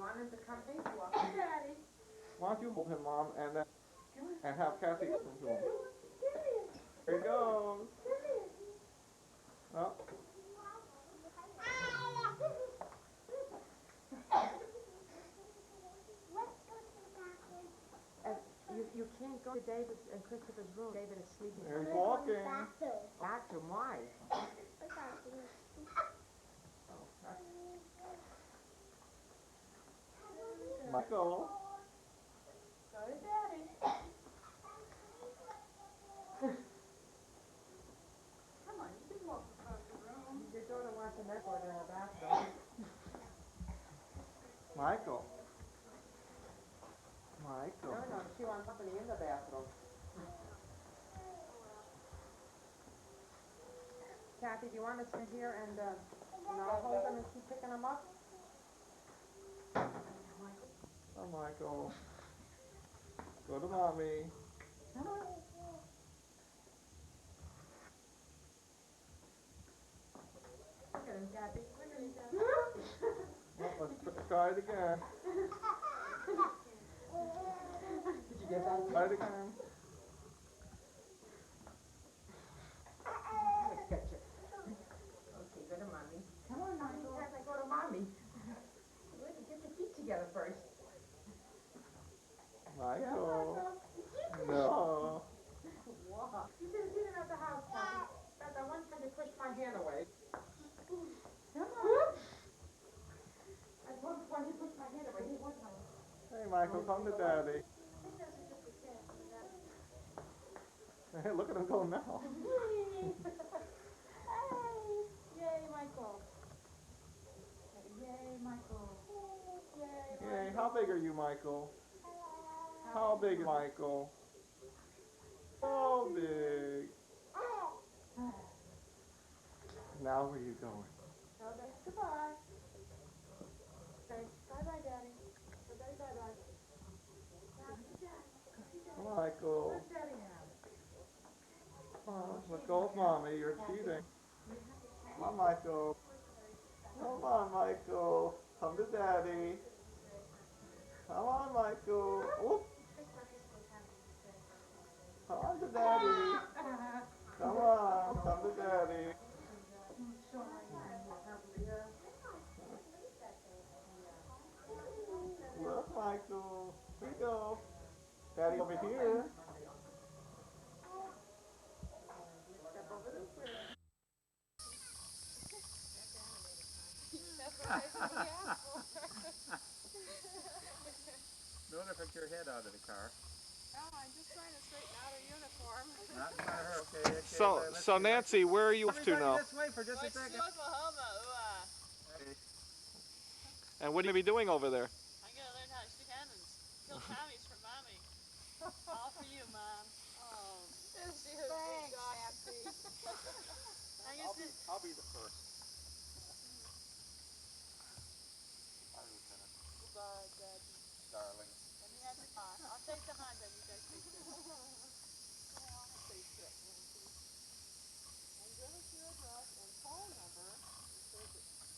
want him to come in? Daddy. Why don't you hold him, Mom, and have Kathy listen to him. Here he goes. Oh. You can't go to David's and Christopher's room. David is sleeping. He's walking. Bathroom, why? Michael. Go to Daddy. Come on, you can walk across the room. Your daughter wants a netboard in her bathroom. Michael. Michael. No, she wants company in the bathroom. Kathy, do you want to sit here and I'll hold them and keep picking them up? Oh, Michael. Go to Mommy. Come on. Look at him, Kathy. Look at him, Kathy. Well, let's try it again. Did you get that? Try it again. Let's get you. Okay, go to Mommy. Come on, Mommy. Go to Mommy. Get your feet together first. Michael. No. Wow. You should have seen him at the house, Kathy. That one time they pushed my hand away. Come on. At one point he pushed my hand away. He wasn't on. Hey, Michael, come to Daddy. Hey, look at him go now. Yay, Michael. Yay, Michael. Yay, Yay, how big are you, Michael? How big, Michael? So big. Now where are you going? Okay, goodbye. Okay, bye-bye, Daddy. Bye-bye. Come on, Michael. Where's Daddy now? Come on, let's go with Mommy. You're cheating. Come on, Michael. Come on, Michael. Come to Daddy. Come on, Michael. Oop. Come on to Daddy. Come on, come to Daddy. Look, Michael. Here you go. Daddy over here. Don't affect your head out of the car. No, I'm just trying to straighten out her uniform. Not in front of her. Okay. So Nancy, where are you off to now? This way for just a second. Oklahoma. And what are you going to be doing over there? I'm gonna learn how to shoot cannons. Kill Tommies for Mommy. All for you, Mom. Oh, she is thanks, Nancy. I'll be the first. Goodbye, Daddy. Darling. Let me have the car. I'll take the Honda. You guys take this. Go on and take that, Nancy. And give us your address and phone number.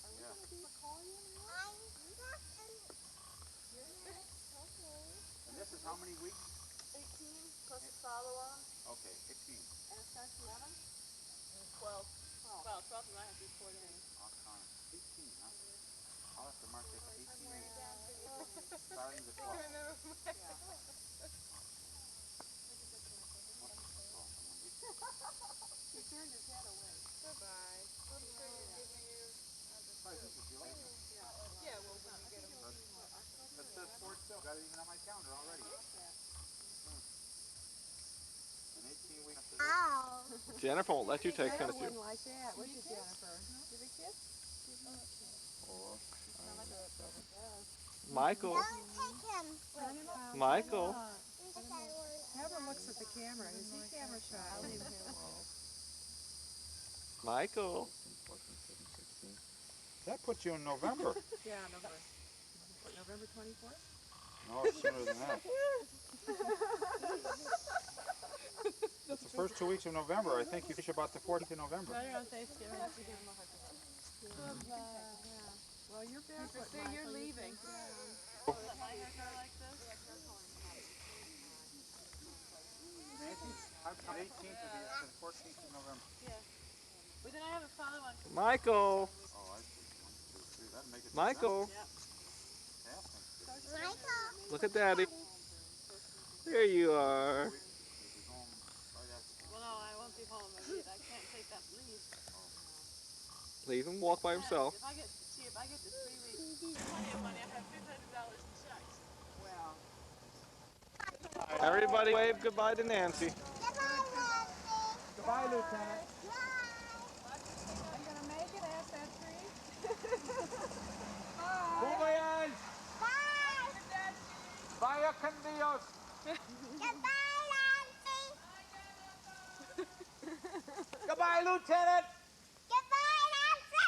Are we gonna be able to call you now? Okay. And this is how many weeks? 18 plus a follow-on. Okay, 18. And it starts 11? 12. Well, 12 you might have to do 4 days. I'll count it. 18, huh? I'll have to mark this 18 days. Starting the 12th. He turned his head away. Goodbye. I'm sure you're giving you... Yeah, well, when you get him... That says Fort Sill. Got it even on my calendar already. In 18 weeks after this. Jennifer won't let you take him with you. Like that. Where's your Jennifer? Give a kiss? Michael. Michael. Never looks at the camera. Is he camera shy? I'll leave him alone. Michael. That puts you in November. Yeah, November. What, November 24th? No, it's sooner than that. It's the first 2 weeks of November. I think you fish about the 14th of November. Right around Thanksgiving. Well, you're barefoot. See, you're leaving. Oh. Let my hair grow like this. Not 18th to the 14th of November. Yeah. But then I have a follow-on. Michael. Oh, I see. 1, 2, 3. That'd make it. Michael. Yeah. Half makes it. Michael. Look at Daddy. There you are. You'll be home right after. Well, no, I won't be home. I can't take that leave. Leave him walk by himself. If I get to 3 weeks, plenty of money. I have $600 in checks. Well. Everybody wave goodbye to Nancy. Goodbye, Nancy. Goodbye, Lieutenant. I'm gonna make it at that tree. Bumayan. Bye. Vaya con Dios. Goodbye, Nancy. Goodbye, Lieutenant. Goodbye, Nancy.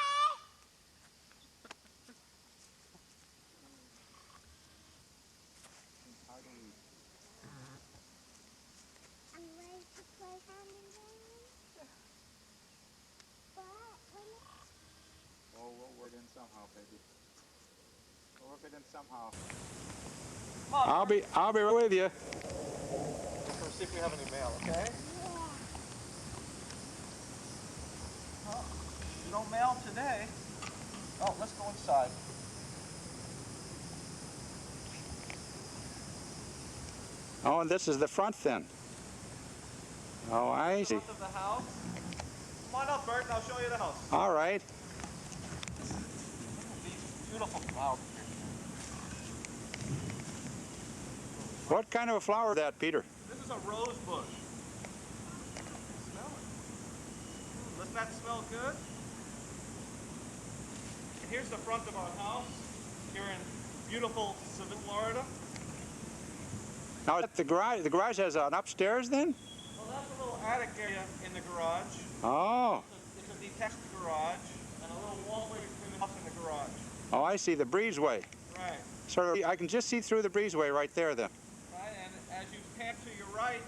I'm ready to play hand in hand. But when Oh, we'll work it in somehow, baby. We'll work it in somehow. I'll be right with you. Let's see if we have any mail, okay? Oh, no mail today. Oh, let's go inside. Oh, and this is the front then. Oh, I see. Front of the house. Come on up, Bert, and I'll show you the house. All right. These beautiful flowers. What kind of a flower is that, Peter? This is a rose bush. Smell it. Doesn't that smell good? And here's the front of our house here in beautiful Seville, Florida. Now, the garage has an upstairs then? Well, that's a little attic area in the garage. Oh. It's a detached garage and a little walkway between the house and the garage. Oh, I see, the breezeway. Right. Sort of, I can just see through the breezeway right there then. Right, and as you pan to your right,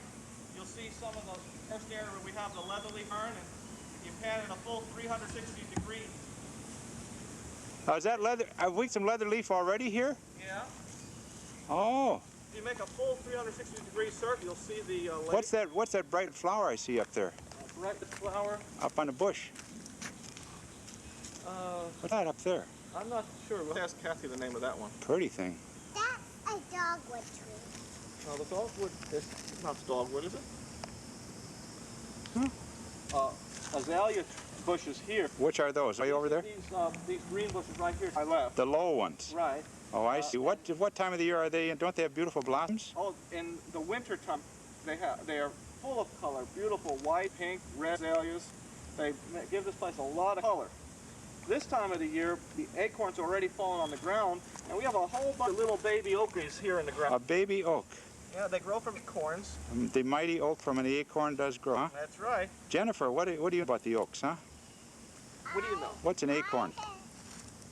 you'll see some of the first area where we have the leatherleaf fern, and you pan in a full 360 degrees. Is that leather? Have we some leather leaf already here? Yeah. Oh. If you make a full 360 degree circle, you'll see the lake. What's that bright flower I see up there? Right, the flower. Up on the bush. What's that up there? I'm not sure. We'll ask Kathy the name of that one. Pretty thing. that's a dogwood tree. No, the dogwood is not dogwood, is it? Azalea bushes here. Which are those? Way over there? These green bushes right here. I left. The low ones. Right. Oh, I see. What time of the year are they? Don't they have beautiful blossoms? Oh, in the winter time, they are full of color. Beautiful white, pink, red azaleas. They give this place a lot of color. This time of the year, the acorns are already falling on the ground, and we have a whole bunch of little baby oak trees here in the ground. A baby oak. Yeah, they grow from acorns. The mighty oak from an acorn does grow, huh? That's right. Jennifer, what do you know about the oaks, huh? What do you know? What's an acorn?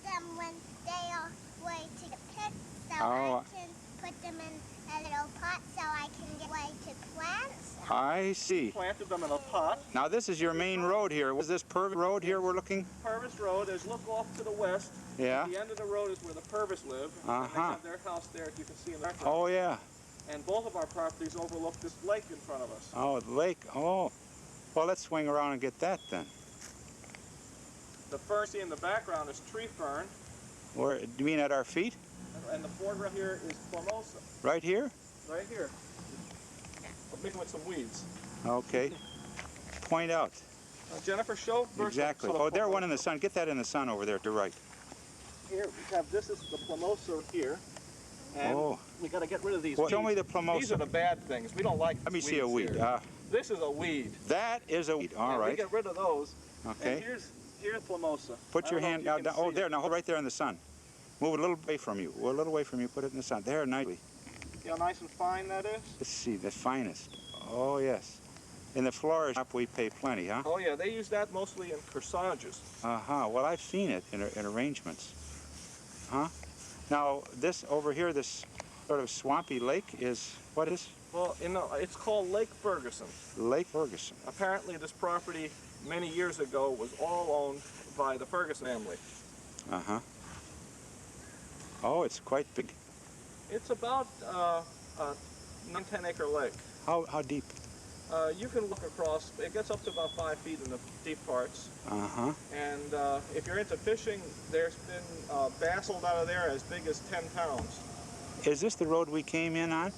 Them when they are way to pick, so Oh. I can put them in a little pot so I can get way to plants. I see. Planted them in a pot. Now this is your main road here. Was this Purvis Road here we're looking? Purvis Road is look off to the west. Yeah. The end of the road is where the Purvis live. And they Uh-huh. have their house there, as you can see in the background. Oh yeah. And both of our properties overlook this lake in front of us. Oh, the lake. Oh. Well, let's swing around and get that then. The fern see in the background is tree fern, Where, do you mean at our feet? and the foreground here is plumosa, Right here? right here. Mixing with some weeds. Okay. Point out. Jennifer, show first. Exactly. so Oh, there, one in the sun. Get that in the sun over there to the right. Here we have this is the plumosa here, and Oh. we got to get rid of these. Well, show weeds. me the These are plumosa. the bad things. We don't like. Let me see a weeds weed. here. This is a weed. That is a weed. All And we right. get rid of those. Okay. And here's plumosa. Put I your don't know hand if you out. can Down. Oh, see there. it. Now hold right there in the sun. Move it a little away from you. A little away from you. Put it in the sun. There, nicely. See how nice and fine that is? Let's see. The finest. Oh, yes. In the florist shop, we pay plenty, huh? Oh yeah, they use that mostly in corsages. Uh-huh. Well, I've seen it in arrangements. Huh? Now, this over here, this sort of swampy lake is, what is? Well, it's called Lake Ferguson. Lake Ferguson. Apparently, this property many years ago was all owned by the Ferguson family. Uh-huh. Oh, it's quite big. It's about a 9-10 acre lake. How deep? You can look across. It gets up to about 5 feet in the deep parts. Uh-huh. And if you're into fishing, there's been bass sold out of there as big as 10 pounds. Is this the road we came in on?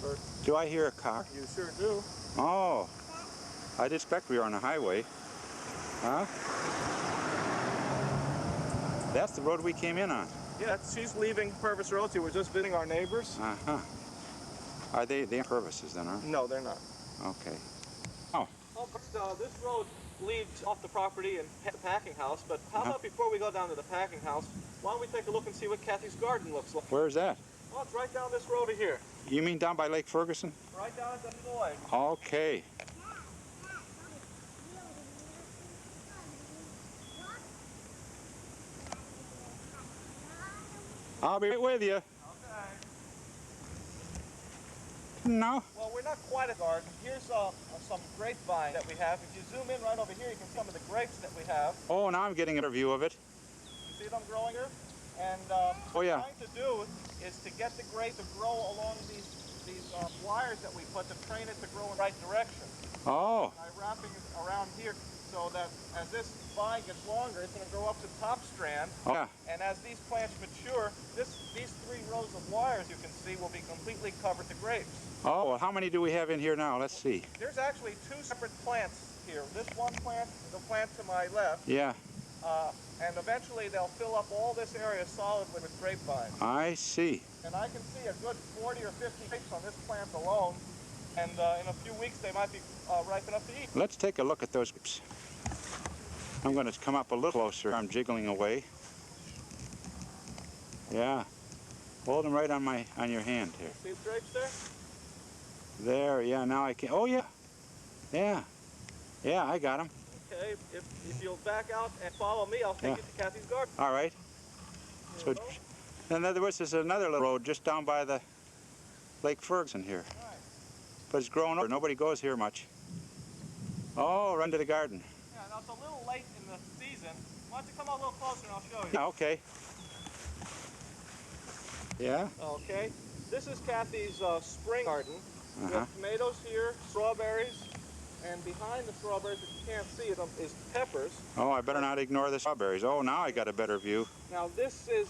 Or, Do I hear a car? you sure do. Oh, I did expect we were on a highway. Huh? That's the road we came in on. Yeah, she's leaving Purvis Road. We're just visiting our neighbors. Uh-huh. Are they Purvises then, huh? No, they're not. Okay. Oh. Oh, but, this road leads off the property and the packing house. But how about before we go down to the packing house, why don't we take a look and see what Kathy's garden looks like? Where's that? Oh, it's right down this road here. You mean down by Lake Ferguson? Right down at the end of the lake. Okay. I'll be right with you. Okay. No. Well, we're not quite a garden. Here's some grapevine that we have. If you zoom in right over here, you can see some of the grapes that we have. Oh, now I'm getting a view of it. You see them growing here? And Oh, yeah. what we're trying to do is to get the grape to grow along these wires that we put to train it to grow in the right direction. Oh. By wrapping it around here so that as this vine gets longer, it's going to grow up to the top strand. Oh, yeah. And as these plants mature, these 3 rows of wires you can see will be completely covered to grapes. Oh, well, how many do we have in here now? Let's see. There's actually 2 separate plants here. This one plant, the plant to my left, Yeah, and eventually they'll fill up all this area solid with grapevine. I see. And I can see a good 40 or 50 grapes on this plant alone, and in a few weeks they might be ripe enough to eat. Let's take a look at those grapes. I'm going to come up a little closer. I'm jiggling away. Yeah. Hold them right on your hand here. See the grapes there? There, yeah, now I can. Oh, yeah. Yeah. Yeah, I got them. Okay, if you'll back out and follow me, I'll take you to Kathy's garden. All right. Here So, we go. in other words, there's another little road just down by the Lake Ferguson here. Right. But it's grown over. Nobody goes here much. Oh, run to the garden. Yeah, now it's a little late in the season. Why don't you come a little closer and I'll show you. Yeah, okay. Yeah? Okay. This is Kathy's spring garden. We Uh-huh. have tomatoes here, strawberries, and behind the strawberries that you can't see is peppers. Oh, I better not ignore the strawberries. Oh, now I got a better view. Now this is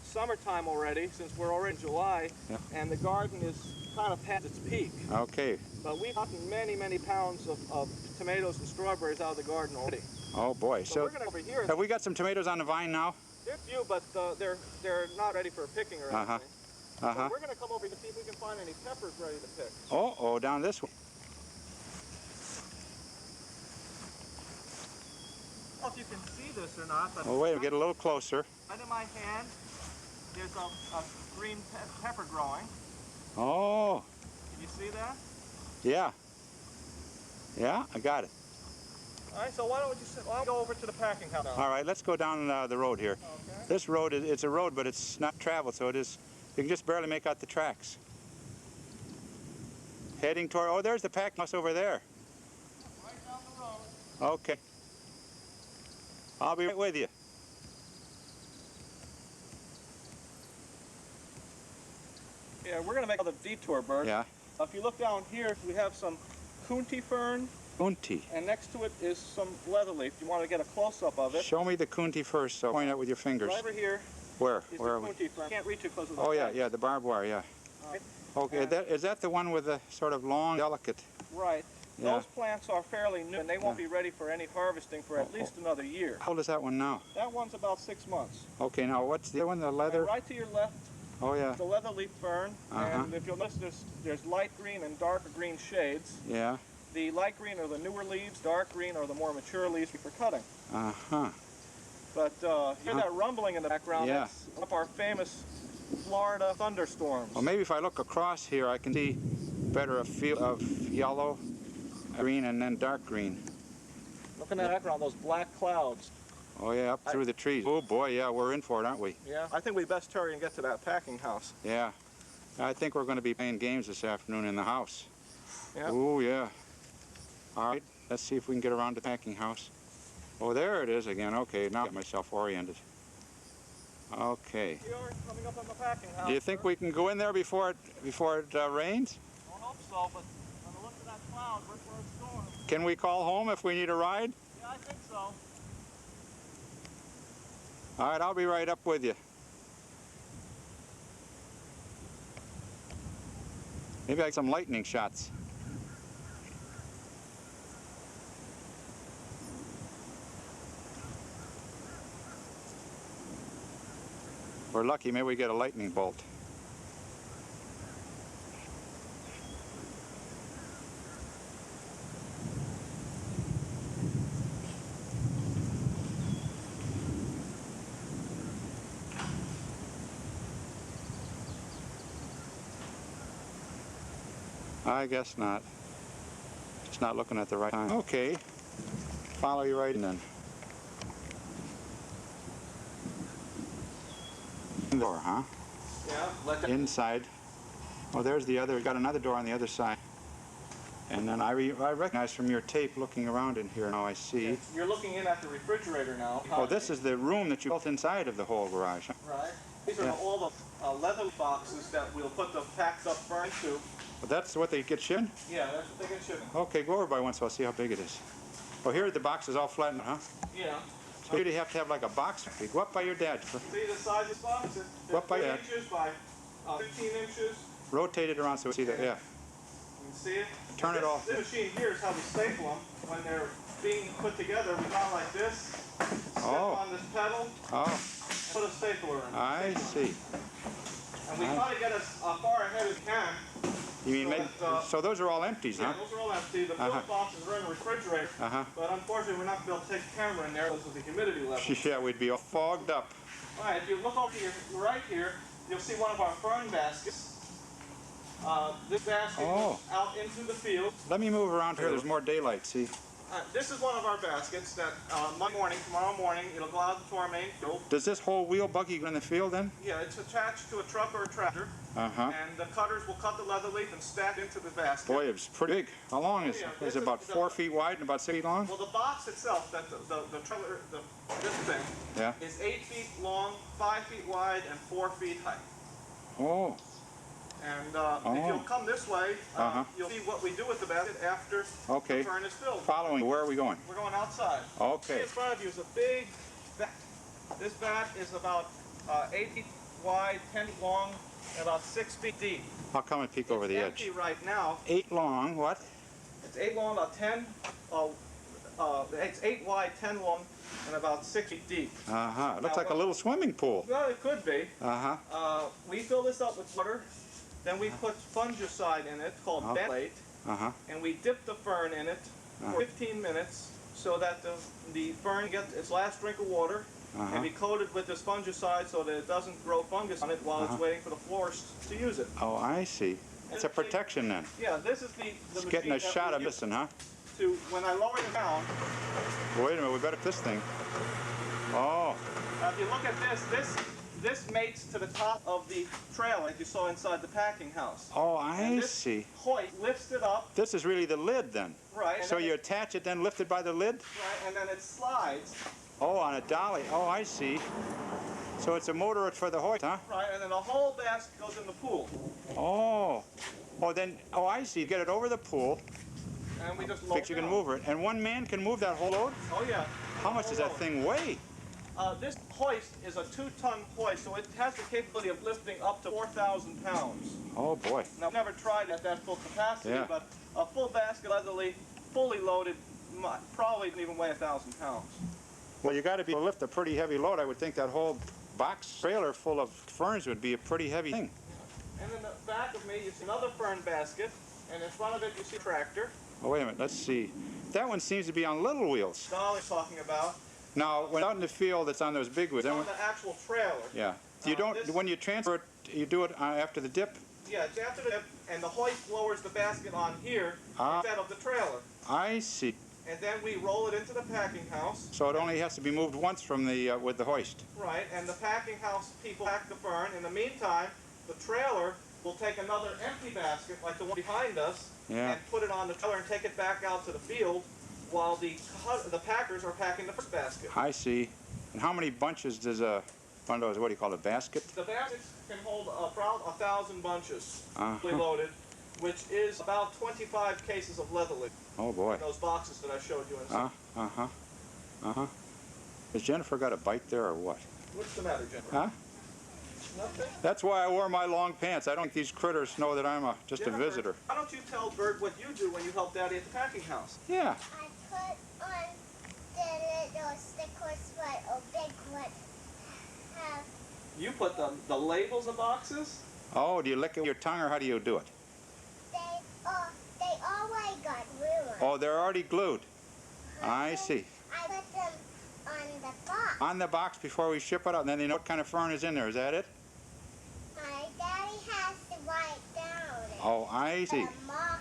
summertime already, since we're already in July, Yeah. and the garden is kind of past its peak. Okay. But we've gotten many, many pounds of tomatoes and strawberries out of the garden already. Oh, boy. So So, we're gonna over here. have we got some tomatoes on the vine now? They're few, but they're not ready for picking or anything. Uh-huh. So we're gonna come over here to see if we can find any peppers ready to pick. Oh, down this way. I don't know if you can see this or not, but Oh, wait, get a little closer. right in my hand, there's a green pepper growing. Oh, Can you see that? yeah. Yeah, I got it. All right, so why don't we go over to the packing house now? All right, let's go down the road here. Okay. This road, it's a road, but it's not traveled, so it is, you can just barely make out the tracks. Heading toward, oh, there's the packing house over there. Right down the road. Okay. I'll be right with you. Yeah, we're gonna make another detour, Bert. Yeah. If you look down here, we have some coontie fern, Kunti. and next to it is some leatherleaf. You want to get a close-up of it. Show me the Kunti first, so point out with your fingers. Right over here Where? is Where the are we? coontie fern. Can't reach it because of the Oh, yeah, fence. yeah, the barbed wire, yeah. Right. Okay, is that the one with the sort of long, delicate? Right. Yeah. Those plants are fairly new, and they won't be ready for any harvesting for at least another year. How old is that one now? That one's about 6 months. Okay, now what's the other one, the leather? And right to your left, Oh, yeah, the leatherleaf fern, Uh-huh. and if you'll notice, there's light green and darker green shades. yeah. The light green are the newer leaves, dark green are the more mature leaves for cutting. Uh-huh. But hear that rumbling in the background? Yeah. That's one of our famous Florida thunderstorms. Well, maybe if I look across here, I can see better a field of yellow, green, and then dark green. Look in that background, those black clouds. Oh, yeah, up through the trees. Oh, boy, yeah, we're in for it, aren't we? Yeah. I think we best hurry and get to that packing house. Yeah. I think we're going to be playing games this afternoon in the house. Yeah. Oh, yeah. All right, let's see if we can get around the packing house. Oh, there it is again. Okay, now I got myself oriented. Okay. We are coming up on the packing house. Do you think we can go in there before it rains? I hope so, but on the look of that cloud, we're for a storm. Can we call home if we need a ride? Yeah, I think so. All right, I'll be right up with you. Maybe I get some lightning shots. We're lucky, maybe we get a lightning bolt. I guess not. Just not looking at the right time. Okay. Follow you right in then. Door, huh? Yeah, let that. Inside. Oh, there's the other. Got another door on the other side. And then I recognize from your tape looking around in here. Now I see. You're looking in at the refrigerator now. Oh, this is the room that you built inside of the whole garage. Huh? Right. These are all the leather boxes that we'll put the packed up furniture into. Well, that's what they get shipping? Yeah, that's what they get shipping. Okay, go over by one so I'll see how big it is. Oh, here the box is all flattened, huh? Yeah. So here you have to have like a box. Go up by your dad. See the size of this box? It's What by 3 that? inches by 15 inches. Rotate it around so we see that, yeah. You can see it. Turn it off. This machine here is how we staple them. When they're being put together, we go like this, step on this pedal, and put a stapler in. I see. And we try to get as far ahead as we can. You mean, So so those are all empties, Yeah, huh? those are all empty. The filled boxes are in the refrigerator. But unfortunately, we're not going to be able to take the camera in there because of the humidity level. Yeah, we'd be all fogged up. All right, if you look over here, right here, you'll see one of our fern baskets. This basket goes out into the field. Let me move around here. There's more daylight, see? This is one of our baskets that tomorrow morning, it'll go out to our main field. Does this whole wheel buggy go in the field then? Yeah, it's attached to a truck or a tractor. And the cutters will cut the leather leaf and stack into the basket. Boy, it's pretty big. How long is it? Is it about 4 feet wide and about 6 feet long? Well, the box itself, that the trailer, this thing, is 8 feet long, 5 feet wide, and 4 feet high. Oh. And if you'll come this way, you'll see what we do with the basket after the fern is filled. Following, where are we going? We're going outside. Okay. See in front of you is a big vat. This vat is about 8 feet wide, 10 feet long, and about 6 feet deep. I'll come and peek over the edge. It's empty right now. 8 long, what? It's 8 long, about 10. It's 8 wide, 10 long, and about 6 feet deep. It looks like a little swimming pool. Well, it could be. We fill this up with water. Then we put fungicide in it called bentonite, and we dip the fern in it for 15 minutes so that the fern gets its last drink of water, and we coat it with this fungicide so that it doesn't grow fungus on it while it's waiting for the florists to use it. Oh, I see. It's a protection then. Yeah, this is the It's getting a shot of missing, huh? When I lower it down. Wait a minute, we better this thing. Oh. Now, if you look at this mates to the top of the trailer like you saw inside the packing house. Oh, I see. Hoist lifts it up. This is really the lid then. Right. So you attach it, then lift it by the lid? Right, and then it slides. Oh, on a dolly. Oh, I see. So it's a motor for the hoist, huh? Right, and then the whole basket goes in the pool. Oh. Oh, I see. You get it over the pool. And we just load it You can down. move it. And one man can move that whole load? Oh, yeah. How much does that thing weigh? This hoist is a 2-ton hoist, so it has the capability of lifting up to 4,000 pounds. Oh, boy. Now, I've never tried at that full capacity, but a full basket, leatherly, fully loaded, probably didn't even weigh 1,000 pounds. Well, you got to be able to lift a pretty heavy load. I would think that whole box trailer full of ferns would be a pretty heavy thing. And in the back of me, you see another fern basket, and in front of it, you see a tractor. Oh, wait a minute. Let's see. That one seems to be on little wheels. Dolly's talking about. Now, when out in the field, it's on those big wheels. It's on the actual trailer. Yeah. You don't. When you transfer it, you do it after the dip. Yeah, it's after the dip, and the hoist lowers the basket on here instead of the trailer. I see. And then we roll it into the packing house. So it only has to be moved once from the with the hoist. Right, and the packing house people pack the fern. In the meantime, the trailer will take another empty basket, like the one behind us, and put it on the trailer and take it back out to the field, while the packers are packing the first basket. I see. And how many bunches does a one of those, what do you call it, basket? The baskets can hold about 1,000 bunches, Uh-huh. fully loaded, which is about 25 cases of leather leaf. Oh boy. Those boxes that I showed you inside. Uh-huh. Uh-huh. Has Jennifer got a bite there or what? What's the matter, Jennifer? Huh? Nothing? That's why I wore my long pants. I don't think these critters know that I'm just a Jennifer, visitor. Why don't you tell Bert what you do when you help Daddy at the packing house? Yeah. I put on the little stickers what a big one have. You put the labels of boxes? Oh, do you lick it with your tongue or how do you do it? They already got glue on. Oh, they're already glued. I see. I put them on the box. On the box before we ship it out, and then they know what kind of fern is in there. Is that it? My daddy has to write down. Oh, I see. The marker.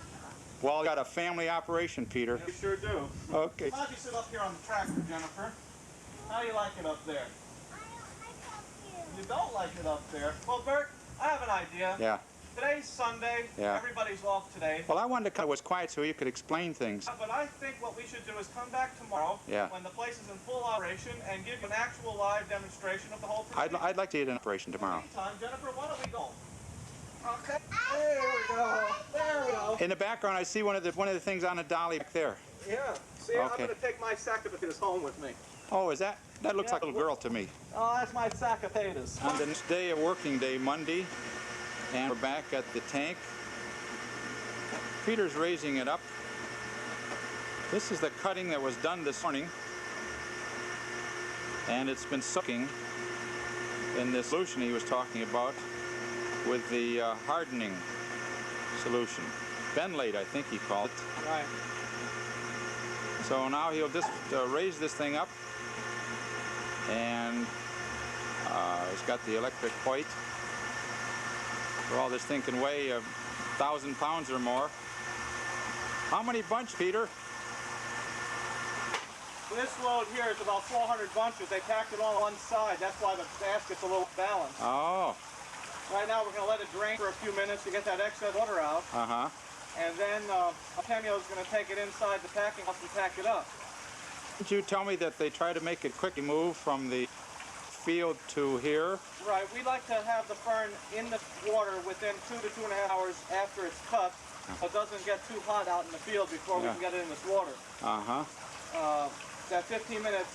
Well, got a family operation, Peter. You sure do. Okay. How'd you sit up here on the tractor, Jennifer? How do you like it up there? I don't like up here. You don't like it up there? Well, Bert, I have an idea. Yeah. Today's Sunday. Yeah. Everybody's off today. Well, I wanted to cut it was quiet so you could explain things. But I think what we should do is come back tomorrow Yeah. when the place is in full operation and give you an actual live demonstration of the whole procedure. I'd like to get an operation tomorrow. Meantime, Jennifer, why don't we go? Okay. There we go. There we go. In the background, I see one of the things on a dolly back there. Yeah. See, I'm Okay. going to take my sack of potatoes home with me. Oh, is that? That looks Yeah, like a little girl to me. Oh, that's my sack of potatoes. On the next day, a working day, Monday, and we're back at the tank. Peter's raising it up. This is the cutting that was done this morning, and it's been soaking in this solution he was talking about with the hardening solution. Benlate, I think he called it. Right. So now he'll just raise this thing up, and he's got the electric hoist. For all this thing can weigh 1,000 pounds or more. How many bunch, Peter? This load here is about 400 bunches. They packed it all on one side. That's why the basket's a little balanced. Oh, Right now we're going to let it drain for a few minutes to get that excess water out. uh-huh. And then Artemio is going to take it inside the packing house and pack it up. Didn't you tell me that they try to make it quickly move from the field to here? Right, we like to have the fern in the water within 2 to 2.5 hours after it's cut, so it doesn't get too hot out in the field before we Yeah. can get it in this water. Uh-huh. That 15 minutes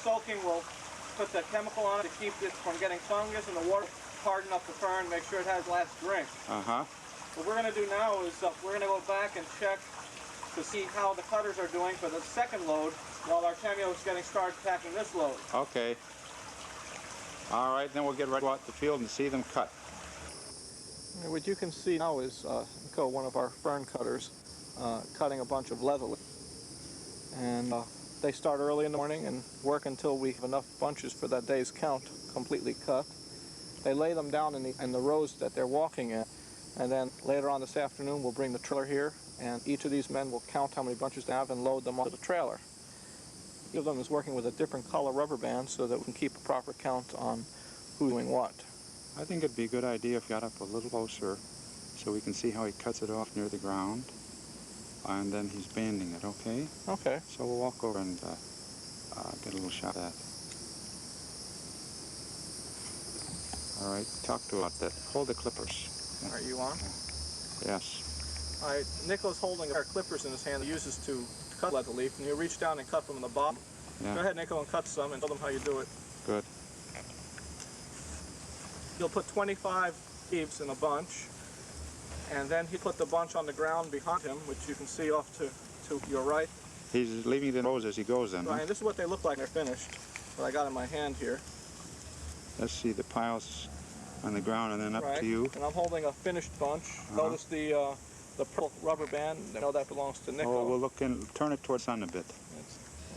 soaking will put the chemical on it to keep it from getting fungus, and the water harden up the fern, make sure it has last drink. Uh-huh. What we're going to do now is we're going to go back and check to see how the cutters are doing for the second load while Artemio is getting started packing this load. Okay. All right, then we'll get right out the field and see them cut. What you can see now is one of our fern cutters cutting a bunch of leather. And they start early in the morning and work until we have enough bunches for that day's count completely cut. They lay them down in the rows that they're walking in. And then later on this afternoon, we'll bring the trailer here, and each of these men will count how many bunches they have and load them onto the trailer. Each of them is working with a different color rubber band so that we can keep a proper count on who's doing what. I think it'd be a good idea if we got up a little closer so we can see how he cuts it off near the ground. And then he's banding it, okay? Okay. So we'll walk over and get a little shot at that. All right, talk to about that. Hold the clippers. Are you on? Yes. All right. Nicholas holding a pair of clippers in his hand he uses to cut leather leaf, and he'll reach down and cut from the bottom. Yeah. Go ahead, Nico, and cut some and show them how you do it. Good. He'll put 25 leaves in a bunch, and then he put the bunch on the ground behind him, which you can see off to your right. He's leaving the rows as he goes then, Right, huh? and this is what they look like when they're finished, what I got in my hand here. Let's see the piles on the ground and then up Right, to you. and I'm holding a finished bunch. Notice the purple rubber band. I know that belongs to Nico. Oh, we'll look in, turn it towards the sun a bit.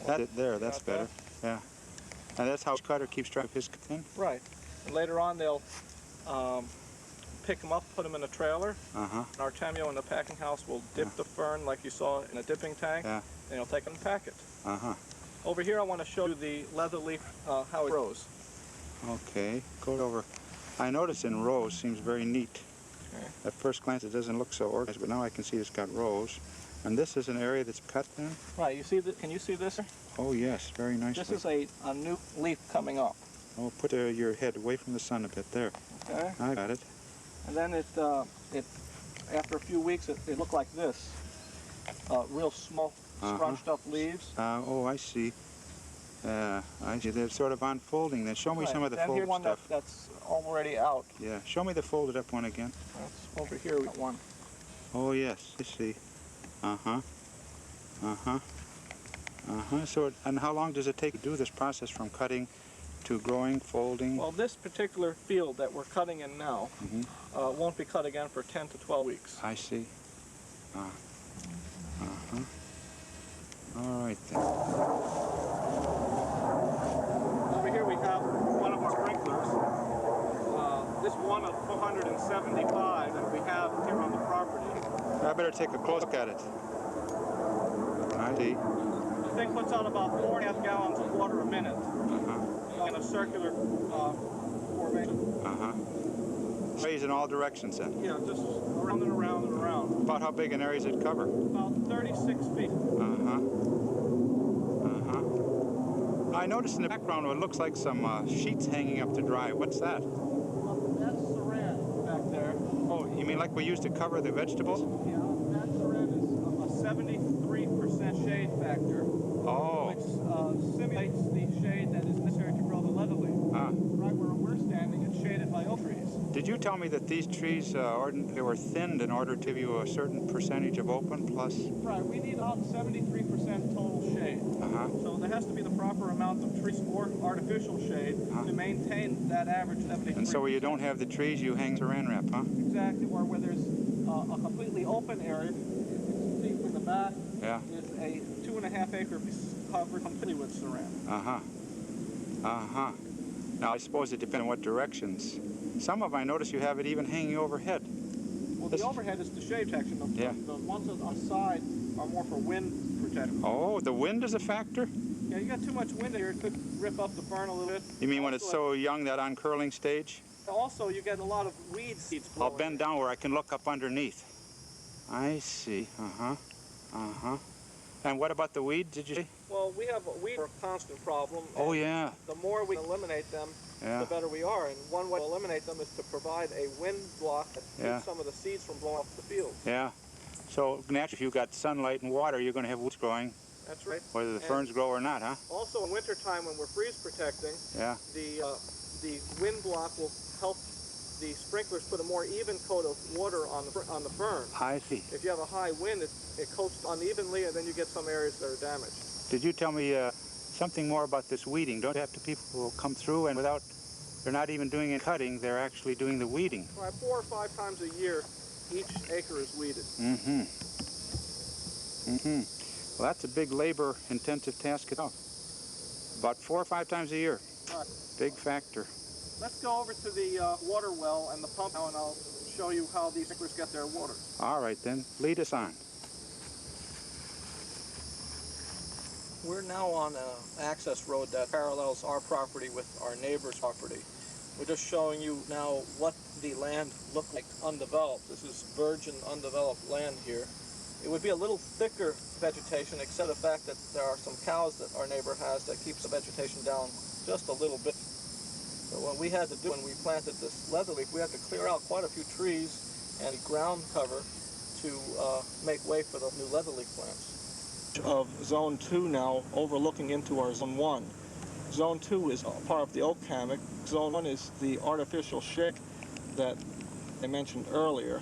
That's it there, that's got better. Yeah. And that's how his cutter keeps track of his thing? Right. And later on, they'll pick them up, put them in a trailer. Uh-huh. And Artemio in the packing house will dip the fern like you saw in a dipping tank. Yeah. And he'll take it and pack it. Uh-huh. Over here, I want to show you the leather leaf, how it grows. Okay, go over. I notice in rows seems very neat. Okay. At first glance it doesn't look so organized, but now I can see it's got rows. And this is an area that's cut then? Right, you see can you see this? Oh yes, very nicely. This is a new leaf coming up. Oh, put your head away from the sun a bit. There. Okay. I got it. And then it after a few weeks, it looked like this. Real small, scrunched up leaves. Oh, I see. I see. They're sort of unfolding. Then show me some of the then folded here's one stuff. that's already out. Yeah. Show me the folded up one again. That's over here. We got one. Oh yes, I see. So, and how long does it take to do this process from cutting to growing, folding? Well, this particular field that we're cutting in now won't be cut again for 10 to 12 weeks. I see. All right then. Over here we have one of our sprinklers. This one of 475 that we have here on the property. I better take a close look at it. I see. The thing puts out about 4.5 gallons of water a minute in a circular formation. Sprays in all directions then. Yeah, just around and around and around. About how big an area does it cover? About 36 feet. I noticed in the background what looks like some sheets hanging up to dry. What's that? Well, that's saran back there. Oh, you mean like we used to cover the vegetables? Yeah, that saran is a 73% shade factor, which simulates the shade that is necessary to grow the leather leaf. Right where we're standing, it's shaded by oak trees. Did you tell me that these trees they were thinned in order to give you a certain percentage of open plus? Right, we need about 73% total shade. So there has to be the proper amount of trees or artificial shade to maintain that average 73%. And so where you don't have the trees, you hang saran wrap, huh? Exactly, or where there's a completely open area, you see in the back, is a 2.5 acre piece covered completely with saran. Now I suppose it depends on what directions. Some of them I notice you have it even hanging overhead. Well, the overhead is the shade protection. The ones on the side are more for wind protection. Oh, the wind is a factor? Yeah, you got too much wind here, it could rip up the fern a little bit. You mean when it's so young, that uncurling stage? Also, you get a lot of weed seeds blowing. I'll bend down where I can look up underneath. I see. And what about the weeds, did you say? Well, we have weed are a constant problem. Oh, yeah. The more we eliminate them, the better we are. And one way to eliminate them is to provide a wind block that keeps some of the seeds from blowing off the field. Yeah. So naturally, if you've got sunlight and water, you're going to have weeds growing. That's right. Whether the ferns grow or not, huh? Also, in wintertime when we're freeze protecting, the wind block will help the sprinklers put a more even coat of water on the fern. I see. If you have a high wind, it coats unevenly, and then you get some areas that are damaged. Did you tell me something more about this weeding? Don't you have to people who will come through and they're not even doing any cutting, they're actually doing the weeding? Right, 4 or 5 times a year, each acre is weeded. Well, that's a big labor-intensive task itself. About 4 or 5 times a year. Right. Big factor. Let's go over to the water well and the pump now, and I'll show you how these sprinklers get their water. All right, then. Lead us on. We're now on an access road that parallels our property with our neighbor's property. We're just showing you now what the land looked like undeveloped. This is virgin, undeveloped land here. It would be a little thicker vegetation, except the fact that there are some cows that our neighbor has that keeps the vegetation down just a little bit. So what we had to do when we planted this leather leaf, we had to clear out quite a few trees and ground cover to make way for the new leather leaf plants. Of Zone 2 now, overlooking into our Zone 1. Zone 2 is part of the oak hammock. Zone 1 is the artificial shade that I mentioned earlier.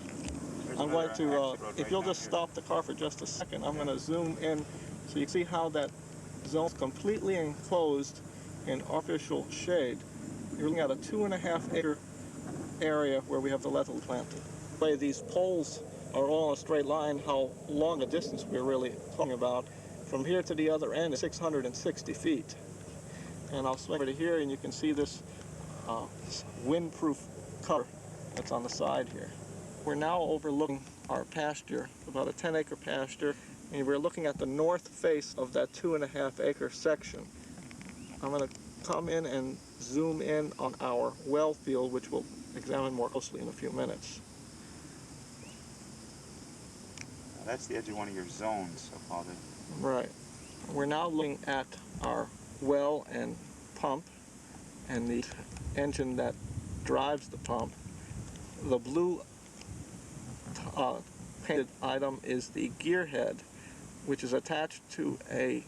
I'm going to, if you'll just stop the car for just a second, I'm going to zoom in so you can see how that zone is completely enclosed in artificial shade. You're looking at a 2.5 acre area where we have the leather planted. The way these poles are all in a straight line, how long a distance we're really talking about. From here to the other end is 660 feet. And I'll swing over to here and you can see this windproof cover that's on the side here. We're now overlooking our pasture, about a 10-acre pasture, and we're looking at the north face of that 2.5 acre section. I'm going to come in and zoom in on our well field, which we'll examine more closely in a few minutes. That's the edge of one of your zones, so called it. Right. We're now looking at our well and pump, and the engine that drives the pump. The blue painted item is the gearhead, which is attached to a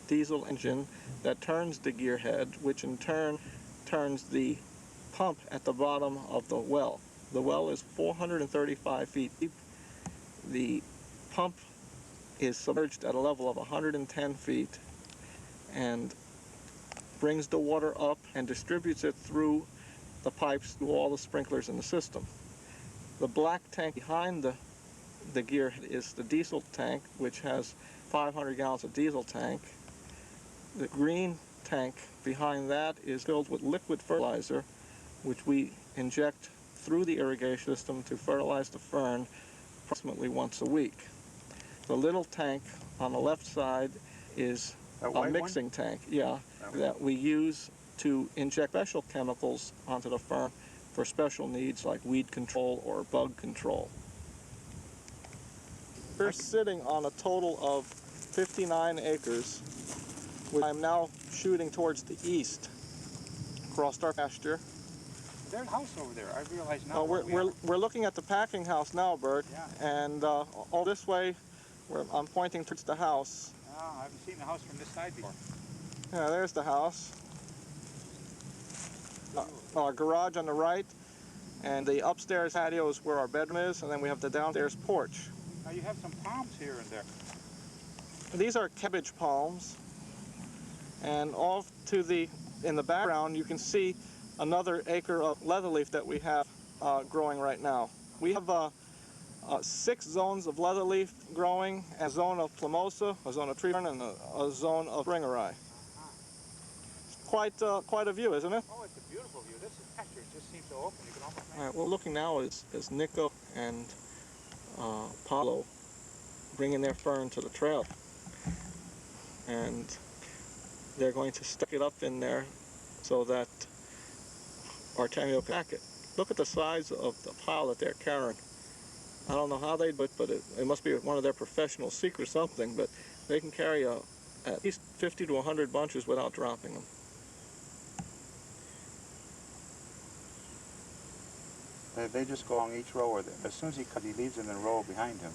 diesel engine that turns the gearhead, which in turn turns the pump at the bottom of the well. The well is 435 feet deep. The pump is submerged at a level of 110 feet and brings the water up and distributes it through the pipes to all the sprinklers in the system. The black tank behind the gear is the diesel tank, which has 500 gallons of diesel tank. The green tank behind that is filled with liquid fertilizer, which we inject through the irrigation system to fertilize the fern approximately once a week. The little tank on the left side is a mixing tank, that we use to inject special chemicals onto the fern for special needs like weed control or bug control. We're sitting on a total of 59 acres, which I'm now shooting towards the east, across our pasture. There's a house over there. I realize now. We're looking at the packing house now, Bert, and all this way, I'm pointing towards the house. Oh, I haven't seen the house from this side before. Yeah, there's the house. Our garage on the right, and the upstairs patio is where our bedroom is, and then we have the downstairs porch. Now you have some palms here and there. These are cabbage palms, and off to in the background you can see another acre of leatherleaf that we have growing right now. We have 6 zones of leatherleaf growing, a zone of plumosa, a zone of tree fern, and a zone of ringeri. Quite a view, isn't it? Oh, it's a beautiful view. This pasture just seems so open. You can almost make All right, well, looking now is Nico and Paulo bringing their fern to the trail, and they're going to stick it up in there so that Artemio can pack it. Look at the size of the pile that they're carrying. I don't know how they do it, but it must be one of their professional secrets or something, but they can carry at least 50 to 100 bunches without dropping them. They just go along each row with it. As soon as he leaves them in a row behind him.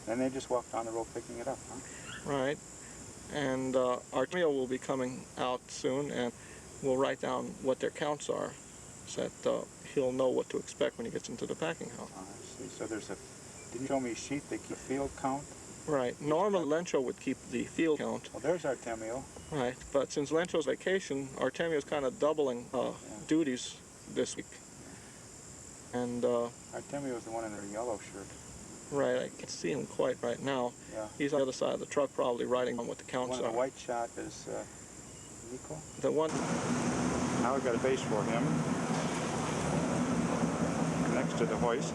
Then they just walk down the row picking it up, huh? Right. And Artemio will be coming out soon, and we'll write down what their counts are so that he'll know what to expect when he gets into the packing house. Oh, I see. So there's didn't you show me a sheet that keep field count? Right. Normally Lencho would keep the field count. Well, there's Artemio. Right. But since Lencho's vacation, Artemio's kind of doubling duties this week. And Artemio is the one in the yellow shirt. Right, I can't see him quite right now. Yeah. He's on the other side of the truck, probably writing on what the counts One are. in the white shot is Nico. The one. Now we've got a base for him next to the hoist.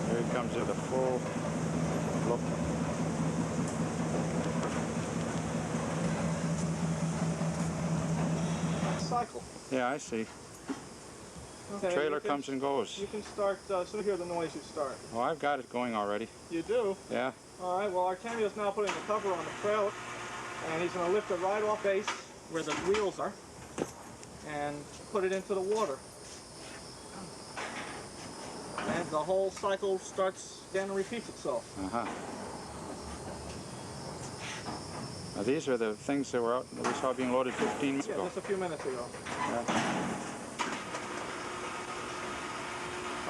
Here he comes with a full look. Cycle. Yeah, I see. Okay, Trailer comes and goes. You can start, as soon as you hear the noise, you start. Oh, I've got it going already. You do? Yeah. All right, well, Artemio's now putting the cover on the trailer, and he's going to lift it right off base where the wheels are and put it into the water. And the whole cycle starts again and repeats itself. Uh-huh. Now these are the things that were out that we saw being loaded 15 minutes ago. Yeah, just a few minutes ago. Yeah.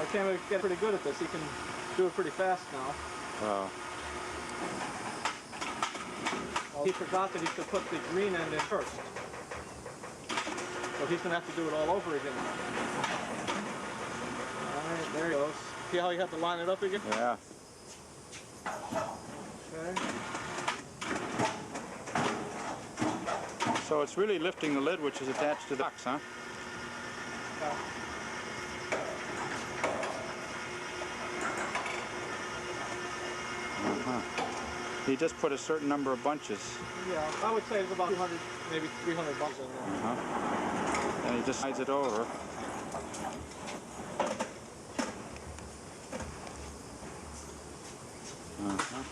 Artemio gets pretty good at this. He can do it pretty fast now. Wow. Well, he forgot that he should put the green end in first. So he's going to have to do it all over again. All right, there he goes. See how you have to line it up again? Yeah. Okay. So it's really lifting the lid which is attached to the box, huh? Yeah. Uh-huh. He just put a certain number of bunches. Yeah, I would say it's about 200, maybe 300 bucks in there. Uh-huh. And he just slides it over. Uh-huh.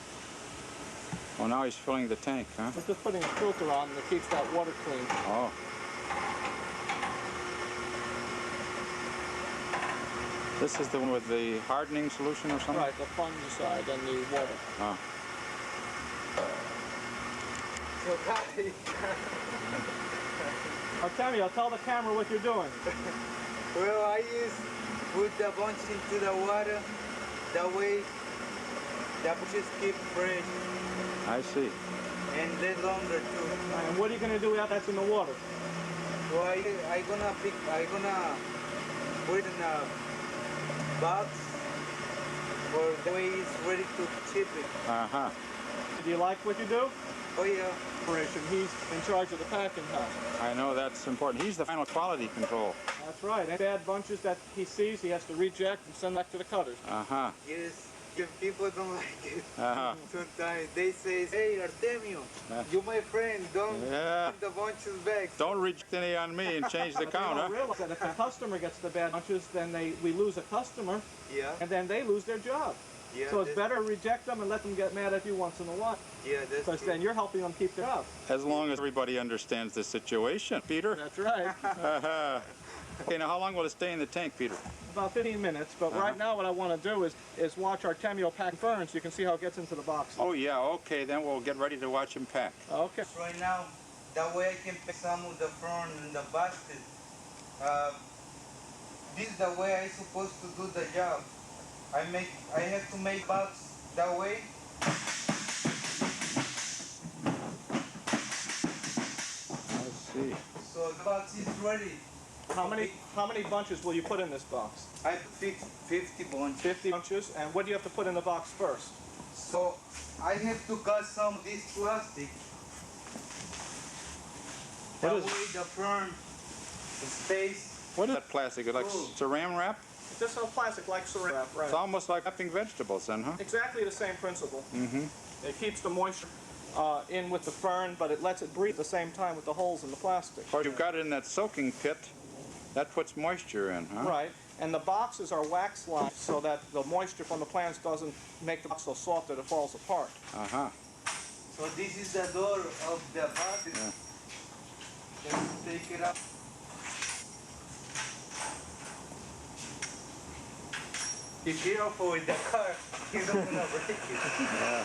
Oh, now he's filling the tank, huh? We're just putting a filter on that keeps that water clean. Oh. This is the one with the hardening solution or something? Right, the fungicide and the water. Oh. Artemio, tell the camera what you're doing. Well, I used put the bunch into the water. That way, the bushes keep fresh I see. and live longer too. And what are you going to do after that's in the water? So I gonna put it in a box, or the way it's ready to ship it. Uh-huh. Do you like what you do? Oh yeah. Operation. He's in charge of the packing house. I know that's important. He's the final quality control. That's right. Any bad bunches that he sees, he has to reject and send back to the cutters. Uh-huh. Yes. If people don't like it, Uh-huh. sometimes they say, "Hey, Artemio, you my friend. Don't Yeah. put the bunches back." Don't reject any on me and change the But count, they huh? don't realize that if a customer gets the bad bunches, then we lose a customer, Yeah. and then they lose their job. Yeah. So it's that's- better to reject them and let them get mad at you once in a while, Yeah, that's because true. then you're helping them keep their job. As long as everybody understands the situation, Peter. That's right. Uh-huh. Okay, now how long will it stay in the tank, Peter? About 15 minutes, but right now what I want to do is watch Artemio pack fern so you can see how it gets into the box. Oh, yeah, okay, then we'll get ready to watch him pack. Okay. Right now, that way I can pick some of the fern in the basket. This is the way I'm supposed to do the job. I have to make box that way. I see. So the box is ready. How many bunches will you put in this box? I put 50 bunches. 50 bunches, and what do you have to put in the box first? So I have to cut some of this plastic. What That is- way the fern stays. What is that plastic? Is it like Oh. saran wrap? Just some plastic like saran wrap, right? It's almost like wrapping vegetables then, huh? Exactly the same principle. Mm-hmm. It keeps the moisture in with the fern, but it lets it breathe at the same time with the holes in the plastic. Of course, you've got it in that soaking pit. That puts moisture in, huh? Right, and the boxes are wax lined so that the moisture from the plants doesn't make the box so soft that it falls apart. Uh-huh. So this is the door of the box. Yeah. Let's take it out. Be careful with the car. You don't wanna break it. Yeah.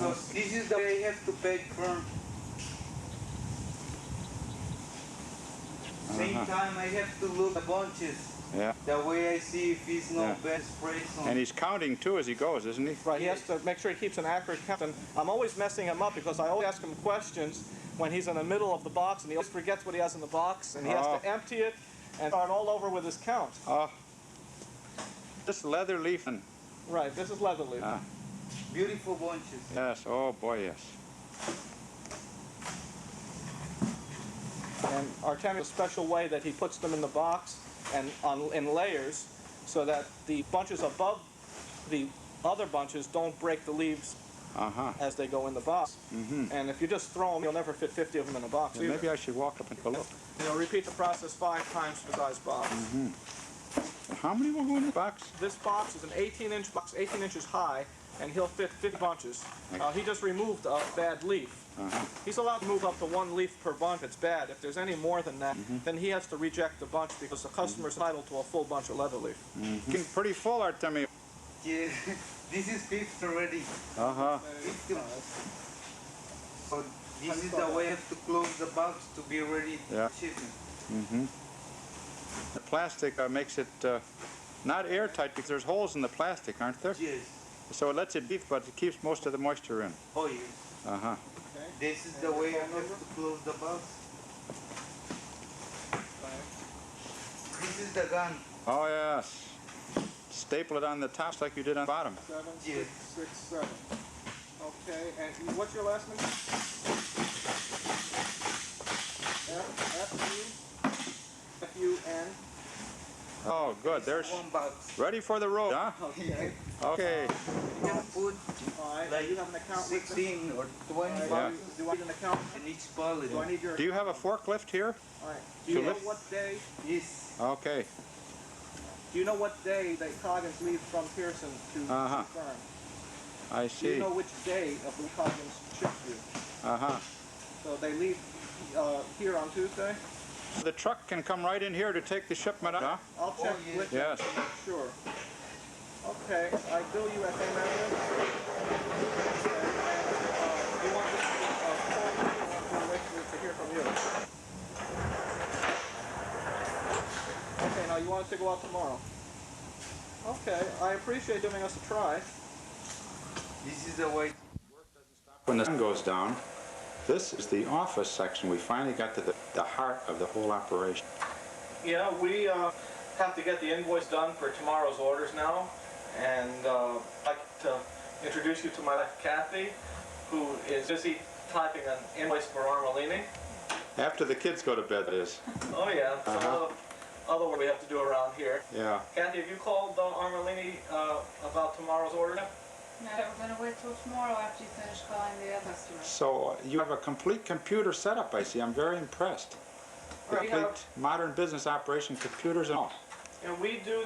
So this is the way I have to pack fern. Same Uh-huh. time I have to look at bunches. Yeah. That way I see if it's no Yeah. bad sprays on. And he's counting, too, as he goes, isn't he? Right, he has to make sure he keeps an accurate count. And I'm always messing him up because I always ask him questions when he's in the middle of the box and he always forgets what he has in the box and he has Oh. to empty it and start all over with his count. Oh. This leather leaf. And, Right, this is leather leaf. ah, Beautiful bunches. yes, oh boy, yes. And Artemio, a special way that he puts them in the box and in layers so that the bunches above the other bunches don't break the leaves Uh-huh. as they go in the box. Mm-hmm. And if you just throw them, you'll never fit 50 of them in a box Yeah, either. maybe I should walk up and take a look. You'll repeat the process 5 times for the size box. Mm-hmm. How many will go in the box? This box is an 18-inch box, 18 inches high, and he'll fit 50 bunches. He just removed a bad leaf. Uh-huh. He's allowed to move up to 1 leaf per bunch. It's bad. If there's any more than that, then he has to reject the bunch because the customer's entitled to a full bunch of leather leaf. Getting pretty full, Artemio. Yeah, this is 50 already. Uh-huh. 50. So this is the way I have to close the box to be ready Yeah. to shipping. Mm-hmm. The plastic makes it not airtight because there's holes in the plastic, aren't there? Yes. So it lets it breathe, but it keeps most of the moisture in. Oh yes. Uh-huh. This is the way I have to close the box. This is the gun. Oh, yes. Staple it on the top like you did on the bottom. 7, Yes. 6, 7. Okay, and what's your last name? F-U-N. Oh, good. There's One box. ready for the road, huh? Yeah. Okay. You can put All right, like you have an account with 16 or 20 me? Yeah. boxes Do I need an account? in each pallet. Do I need your... Do you have a forklift here? All right. Do you To know lift? what day... Yes. Okay. Do you know what day that Coggins leaves from Pearson to Uh-huh. Fern? I You see. know which day of the week Huggins ships you. Uh-huh. So they leave here on Tuesday. The truck can come right in here to take the shipment up, huh? I'll check with them Yes. to make sure. Okay, I bill you at the method. You want me to call you or wait to hear from you? Okay, now you want us to go out tomorrow? Okay, I appreciate giving us a try. This is the way. When the sun goes down, this is the office section. We finally got to the heart of the whole operation. Yeah, we have to get the invoice done for tomorrow's orders now, and I'd like to introduce you to my wife Kathy, who is busy typing an invoice for Armalini. After the kids go to bed, that is. Oh yeah, some other work we have to do around here. Yeah. Kathy, have you called Armalini about tomorrow's order? No, we're going to wait till tomorrow after you finish calling the other customers. So you have a complete computer setup, I see. I'm very impressed. Complete modern business operation, computers and all. And we do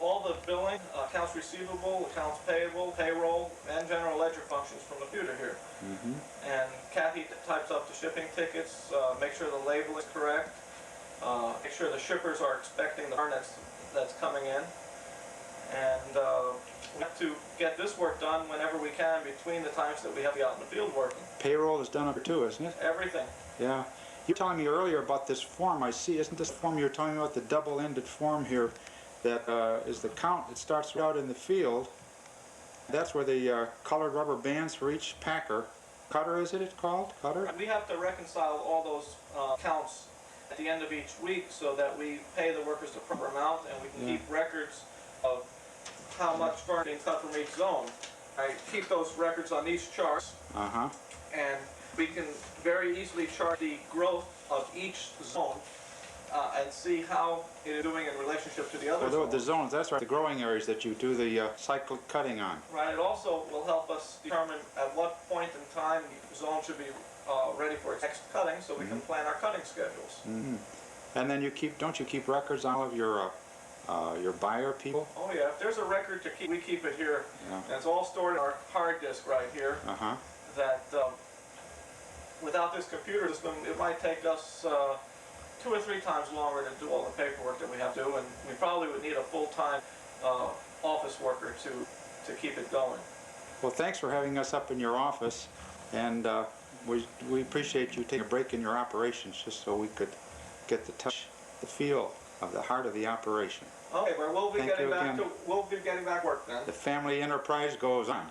all the billing, accounts receivable, accounts payable, payroll, and general ledger functions from the computer here. And Kathy types up the shipping tickets, make sure the label is correct, make sure the shippers are expecting the burn that's coming in. And we have to get this work done whenever we can between the times that we have to be out in the field working. Payroll is done up too, isn't it? Everything. Yeah. You were telling me earlier about this form. I see, isn't this form you were telling me about, the double-ended form here that is the count? It starts out in the field. That's where the colored rubber bands for each packer. Cutter, is it called? Cutter? We have to reconcile all those counts at the end of each week so that we pay the workers the proper amount and we can keep records of how much fern being cut from each zone. I keep those records on these charts. And we can very easily chart the growth of each zone and see how it is doing in relationship to the other zones. The zones, that's right, the growing areas that you do the cyclic cutting on. Right, it also will help us determine at what point in time the zone should be ready for its next cutting so we can plan our cutting schedules. And then don't you keep records on all of your buyer people? Oh yeah, if there's a record to keep, we keep it here. And it's all stored in our hard disk right here. That without this computer system, it might take us 2 or 3 times longer to do all the paperwork that we have to do, and we probably would need a full-time office worker to keep it going. Well, thanks for having us up in your office, and we appreciate you taking a break in your operations just so we could get the feel of the heart of the operation. Okay, but we'll be getting back work then. The family enterprise goes on.